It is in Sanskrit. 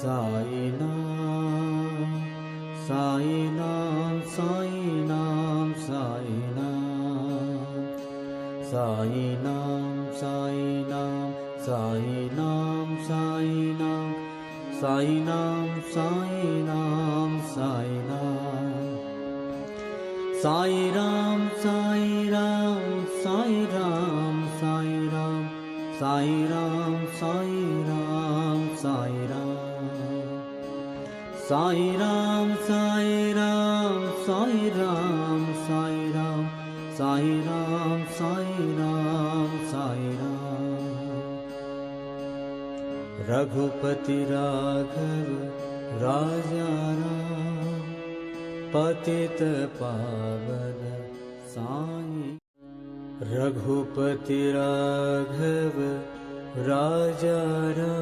साईनाम साईनाम साईनाम साईनाम साईनाम साईनाम साईनाम साईनाम साईनाम साईनाम साईनाम साईराम साईराम साईराम साईराम साईराम साईराम साईराम साईराम साईराम साईराम साईराम साईराम साईराम रघुपति राघव राजा राम पतित पावन साई रघुपति राघव राजा राम।